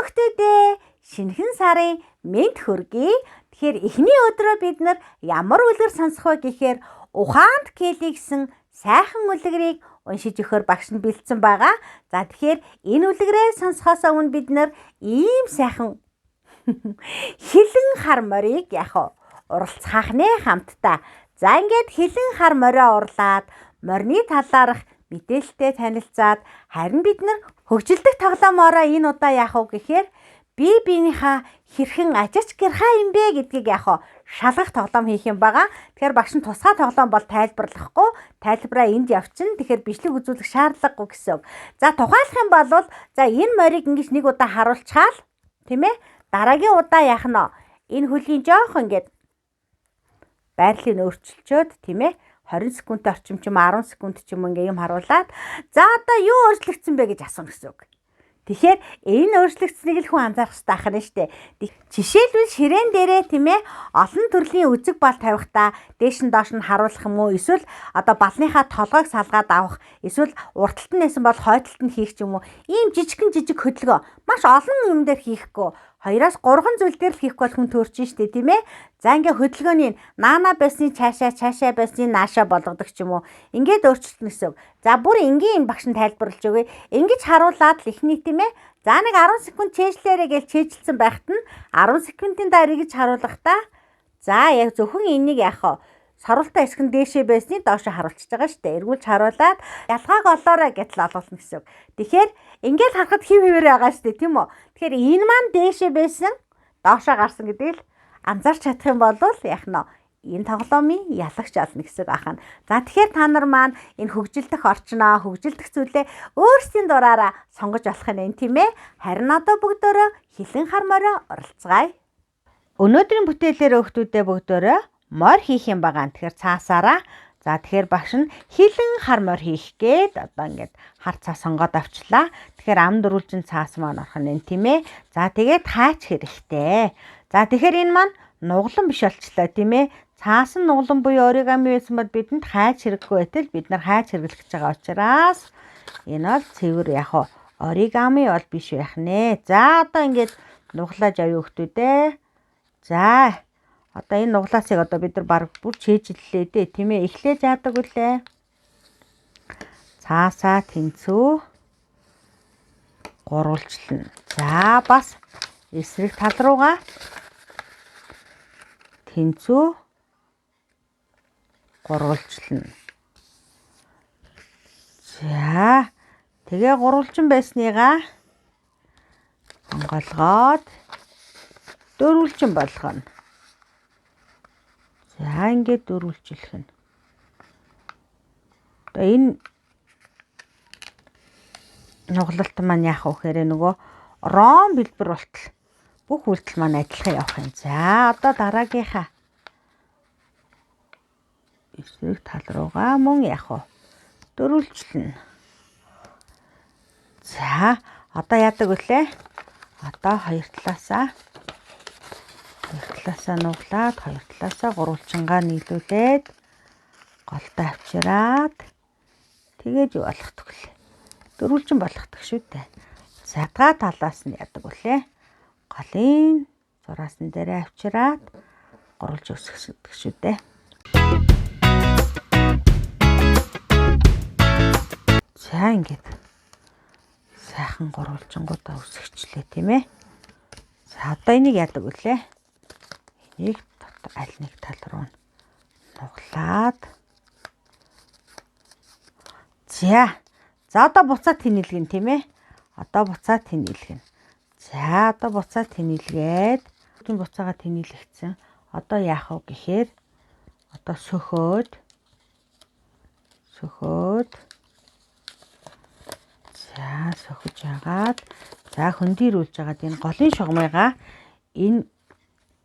хүүхдүүдээ шинэхэн сарын мэнд хүргэе. Тэгэхээр эхний өдрөө бид нар ямар үлгэр сонсох вэ гэхээр ухаанд Келли гэсэн сайхан үлгэрийг уншиж өгөхөөр багш нь бэлдсэн байгаа. За тэгэхээр энэ үлгэрээ сонсохоос өмнө бид нар ийм сайхан хилэн хар морийг уралцгаах нэ хамтдаа. За ингээд хилэн хар морио урлаад морины талаарх мэдээлэлтэй танилцаад харин бид нар хөгжилдөх тоглоомоороо энэ удаа яах вэ гэхээр бие биенийхээ хэрхэн ажиж гэрхаа юм бэ гэдгийг шалгах тоглоом хийх юм байгаа. Тэгэхээр багш нь тусгай тоглоом бол тайлбарлахгүй, тайлбараа энд явчихна. Тэгэхээр бичлэг үзүүлэх шаардлагагүй гэсэн үг. За тухайлах юм бол энэ морийг ингэж нэг удаа харуулчаал, тийм ээ? Дараагийн удаа яах нь энэ хөлийн жоох ингээд байрлалыг өөрчилчөөд, тийм ээ? 20 секунд орчим ч юм 10 секунд ч юм ингээ юм харуулад за одоо юу өөрчлөгдсөн бэ гэж асууна гэсэн үг. Тэгэхээр энэ өөрчлөгдсөнийг л хүн анзаарах хэрэгтэй ахна штэ. Жишээлбэл ширээн дээрээ тийм ээ олон төрлийн үзэг бал тавихтаа дээш нь доош нь харуулах юм уу? Эсвэл одоо балныхаа толгойг салгаад авах, эсвэл урталт нь нэсэн бол хойдолт нь хийх ч юм уу? Ийм жижиг хөдөлгөөн маш олон юм дээр хийхгүй. 2-3 зүйл дээр л хийхгүй бол хүн төрчин штэ тийм ээ. За ингээ хөдөлгөөний наана байсны цаашаа байсны нааша болгодог ч юм уу. Ингээд өөрчлөлт гэсэн. За бүр энгийн багш нь тайлбарлаж өгье. Ингэж харуулад л ихний тийм ээ. За нэг 10 секунд чэйжлээрээ гэж чэйжилсэн байхад нь 10 секундын дараа ингэж харуулахдаа за яг зөвхөн энийг сорултаа хэсэг нь дээшээ байсны доошоо харуулчихж байгаа шүү дээ. Эргүүлж харуулад ялгааг олоорой гэдэл олуулна гэсэн. Тэгэхээр ингээд харахад хив хിവэр байгаа шүү дээ, тийм үү? Тэгэхээр энэ маань дээшээ байсан, доошоо гарсан гэдгийг л анзаарч чадах юм бол яах нь энэ тоглоомын ялагч олно гэсэн ахна. За тэгэхээр та нар маань энэ хөгжилдөх орчноо, хөгжилдөх зүйлээ өөрсдийн дураараа сонгож болох нь тийм ээ. Харин одоо бүгдөө хилэн хар морио оролцгаая. Өнөөдрийн бүтээлээр хүүхдүүдээ бүгдөө морь хийх юм байгаа. Тэгэхээр цаасаараа. За тэгэхээр багш нь хилэн хар морь хийх гээд одоо ингээд хар цаа сонгоод авчлаа. Тэгэхээр ам дөрвөлжин цаас маань орох нь тийм ээ. За тэгээд хаач хэрэгтэй. За тэгэхээр энэ маань нуглан биш болчлаа тийм ээ. Цаас нь нуглан буюу оригами байсан бол бидэнд хаач хэрэггүй байтал бид нар хаач хэрэглэж байгаа учраас энэ бол цэвэр оригами бол биш байх нэ. За одоо ингээд нуглааж авъя хүүхдүүдээ. За одоо энэ нуглаасыг одоо бид нар баг бүр чэйжлээ дээ тийм ээ. Эхлээж яадаг үлээ. Цаасаа тэнцүү гурвалжлна. За бас эсрэг тал руугаа тэнцүү гурвалжлна. За тэгээ гурвалжин байсныгаа онголгоод дөрвөлжин болгоно. За ингээд дөрвөлжлөх нь. Одоо энэ нуглалт маань яах вэ гэхээр нөгөө ром бэлбэр болтол бүх үйлдэл маань адилхан явах юм. За одоо дараагийнхаа эсрэг тал руугаа мөн яах вэ? Дөрвөлжлөн. За одоо яадаг вүлээ? Одоо хоёр талаасаа нуглаад хоёр талаасаа гурвалжингаа нийлүүлээд голтой авчираад тэгээд юу болгодог вэ? Дөрвөлжин болгодог шүү дээ. Задгаа талаас нь яадаг вүлээ? Голын зураасан дээрээ авчираад гурвалж өсгөдөг шүү дээ. За ингээд сайхан гурвалжингуудаа өсгөчлээ тийм ээ. За одоо энийг яадаг вүлээ? Энийг аль нэг тал руу нуглаад. За одоо буцаад тэнэлгэн тийм ээ. Одоо буцаад тэнэлгэн. За одоо буцаад тэнэлгээд буцаага тэнэлэгдсэн. Одоо яах вэ гэхээр одоо сөхөөд за сөхөж яагаад за хөндийрүүлж яагаад энэ голын шугамыгаа энэ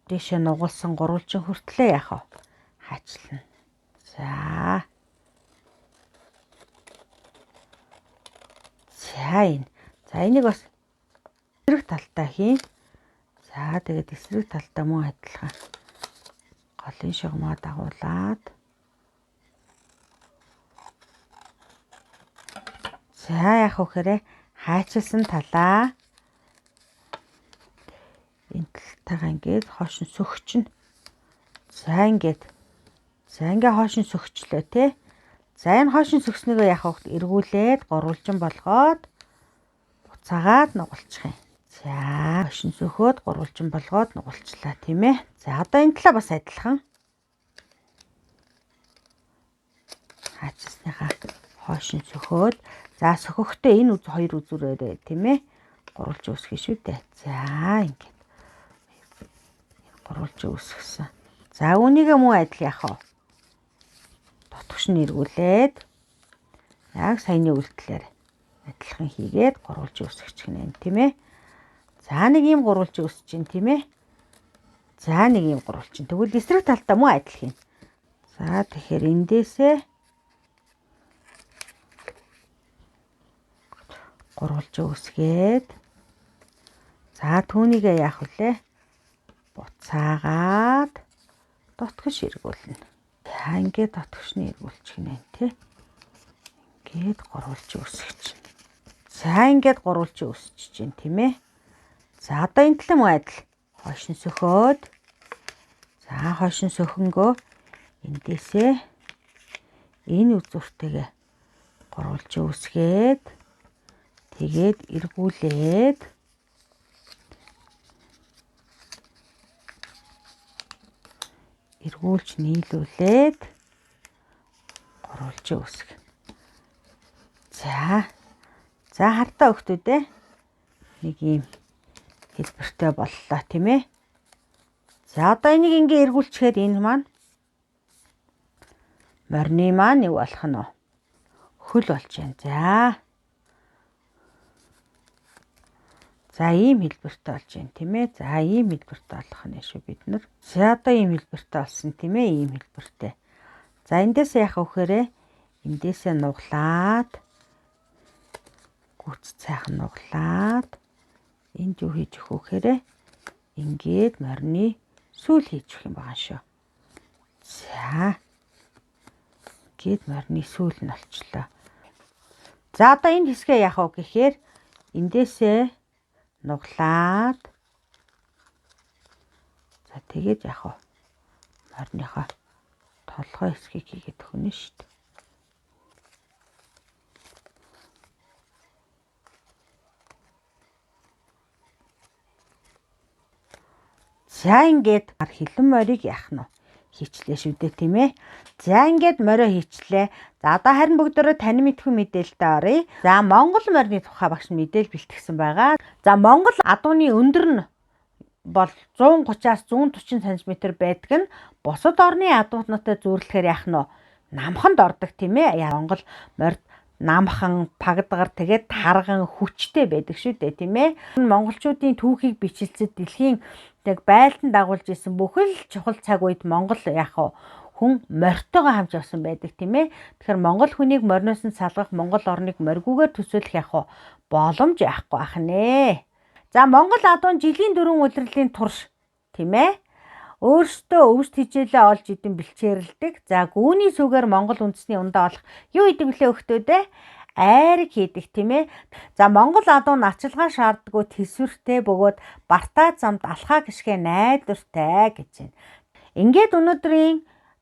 дэшээ нугалсан гурвалжин хүртлээ яах вэ? Хаачлна. За энэ. За энийг бас эсрэг талтай хийн. За тэгээд эсрэг талтай мөн адилхан голын шугамаа дагуулад. За яах вэ гэхээр хаачилсан талаа энэ талтайгаа ингээд хоош нь сөхчин. За ингээд хоош нь сөхчлөө те. За энэ хоош нь сөхснөгөө яах вэ? Эргүүлээд гурвалжин болгоод буцаагаад нугалчих юм. За хоош нь сөхөөд гурвалжин болгоод нугалчлаа тийм ээ. За одоо энэ талаа бас адилхан. Хаачсныхаа хоош нь сөхөөд за сөхөхдөө энэ хоёр үзүүрээрээ тийм ээ. Гурвалж үүсгэх шүү дээ. За ингээд гурвалж үүсгэсэн. За үүнийгээ мөн адил яах вэ? Дотгош нь эргүүлээд яг саяны үйлдэлээр адилхан хийгээд гурвалж үүсгэж гинэ тийм ээ. За нэг ийм гурвалж үүсэж чинь тийм ээ. За нэг ийм гурвалж чинь. Тэгвэл эсрэг талтаа мөн адил хийн. За тэгэхээр эндээсээ гурвалж үүсгээд за түүнийгээ яах вүлээ? Буцаагаад дотгош эргүүлнэ. За ингээд дотгошны эргүүлчих нэ тий. Ингээд гурвалж үүсгэж. За ингээд гурвалж үүсэж чинь тийм ээ. За одоо энэ талаа мөн адил. Хойш нь сөхөөд. За хойш нь сөхөнгөө эндээсээ энэ үзүүртэйгээ гурвалж үүсгээд тэгээд эргүүлээд эргүүлж нийлүүлээд гурвалж үүсгэх. За хартаа өгтүүдээ нэг юм хэлбэртэй боллоо тийм ээ. За одоо энийг ингээ эргүүлчихэд энэ маань морины маань юу болох нь вэ? Хөл болж байна. За ийм хэлбэртэй болж байна тийм ээ. За ийм хэлбэртэй болох нь шүү бид нар. За одоо ийм хэлбэртэй болсон тийм ээ. Ийм хэлбэртэй. За эндээсээ яах вэ гэхээр эндээсээ нуглаад гүц цайхан нуглаад энд юу хийж өгөх вэ гэхээр ингээд морины сүүл хийж өгөх юм байгаа шүү. За гээд морины сүүл нь олчлоо. За одоо энэ хэсгээ яах вэ гэхээр эндээсээ нуглаад за тэгээд яах вэ? Морныхоо толгой хэсгийг хийгээд өгнө шүү дээ. За ингээд хилэн морийг яах нь вэ? Хийчлээ шүү дээ тийм ээ. За ингээд морио хийчлээ. За одоо харин бүгдөө тань мэдхүү мэдээлэлтэй оръё. За Монгол морины тухай багш нь мэдээлэл бэлтгэсэн байгаа. За Монгол адууны өндөр нь бол 130-аас 140 см байдаг нь бусад орны адуунуудтай зүйрлэхээр яах нь вэ? Намханд ордог тийм ээ. Монгол морд намхан, пагдгар тэгээд тарган хүчтэй байдаг шүү дээ тийм ээ. Монголчуудын түүхийг бичлэлцэд дэлхийн байлдан дагуулж исэн бүхэл чухал цаг үед Монгол яах вэ? Хүн морьтойгоо хамж явсан байдаг тийм ээ. Тэгэхээр Монгол хүнийг морноос нь салгах, Монгол орныг моргүүгээр төсөөлөх яах вэ? Боломж яахгүй ах нэ. За Монгол адуун жилийн 4 улирлын турш тийм ээ. Өөрсдөө өвс хичээлээ олж идэм бэлчээрэлдэг. За гүүний сүгээр Монгол үндэсний ундаа болох юу идэг блэ өгтөөдөө? Айраг хийдэг тийм ээ. За Монгол адуун ачилгаа шаарддаггүй тэсвэртэй бөгөөд бартаа замд алхаа гიშгэ найдвартай гэж байна. Ингээд өнөөдрийн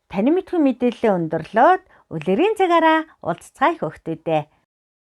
тань мэдхүү мэдээлэлээ өндөрлөөд үлгэрийн цагаараа уулзцаая өгтөөдөө.